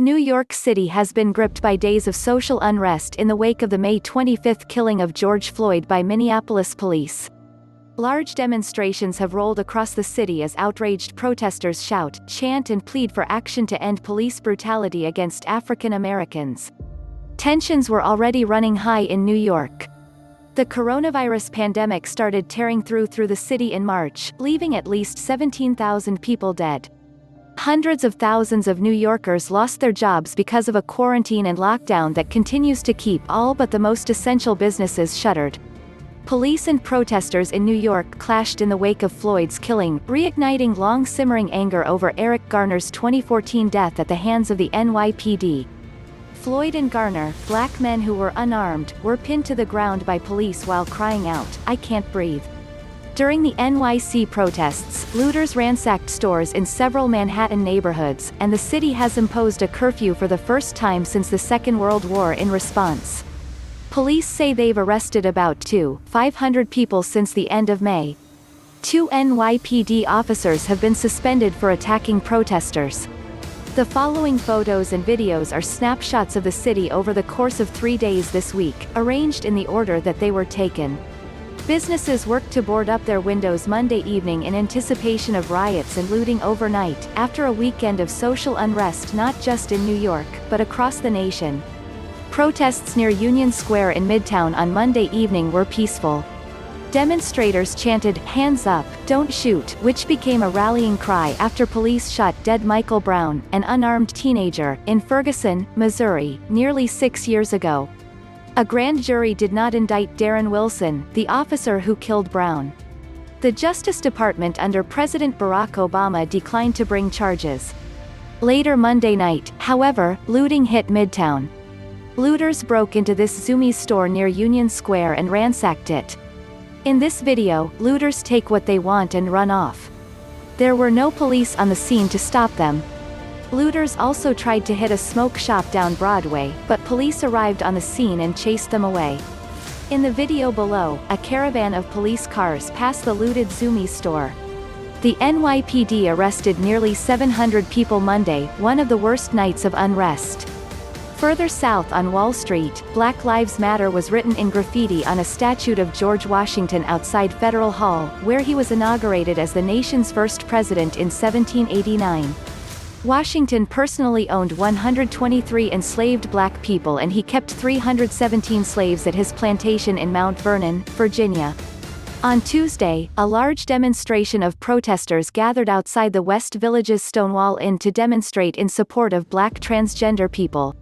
New York City has been gripped by days of social unrest in the wake of the May 25 killing of George Floyd by Minneapolis police. Large demonstrations have rolled across the city as outraged protesters shout, chant and plead for action to end police brutality against African Americans. Tensions were already running high in New York. The coronavirus pandemic started tearing through the city in March, leaving at least 17,000 people dead. Hundreds of thousands of New Yorkers lost their jobs because of a quarantine and lockdown that continues to keep all but the most essential businesses shuttered. Police and protesters in New York clashed in the wake of Floyd's killing, reigniting long-simmering anger over Eric Garner's 2014 death at the hands of the NYPD. Floyd and Garner, black men who were unarmed, were pinned to the ground by police while crying out, "I can't breathe." During the NYC protests, looters ransacked stores in several Manhattan neighborhoods, and the city has imposed a curfew for the first time since the Second World War in response. Police say they've arrested about 2,500 people since the end of May. 2 NYPD officers have been suspended for attacking protesters. The following photos and videos are snapshots of the city over the course of 3 days this week, arranged in the order that they were taken. Businesses worked to board up their windows Monday evening in anticipation of riots and looting overnight, after a weekend of social unrest not just in New York, but across the nation. Protests near Union Square in Midtown on Monday evening were peaceful. Demonstrators chanted, "Hands up, don't shoot," which became a rallying cry after police shot dead Michael Brown, an unarmed teenager, in Ferguson, Missouri, nearly 6 years ago. A grand jury did not indict Darren Wilson, the officer who killed Brown. The Justice Department under President Barack Obama declined to bring charges. Later Monday night, however, looting hit Midtown. Looters broke into this Zumiez store near Union Square and ransacked it. In this video, looters take what they want and run off. There were no police on the scene to stop them. Looters also tried to hit a smoke shop down Broadway, but police arrived on the scene and chased them away. In the video below, a caravan of police cars passed the looted Zumiez store. The NYPD arrested nearly 700 people Monday, one of the worst nights of unrest. Further south on Wall Street, "Black Lives Matter" was written in graffiti on a statue of George Washington outside Federal Hall, where he was inaugurated as the nation's first president in 1789. Washington personally owned 123 enslaved black people, and he kept 317 slaves at his plantation in Mount Vernon, Virginia. On Tuesday, a large demonstration of protesters gathered outside the West Village's Stonewall Inn to demonstrate in support of black transgender people.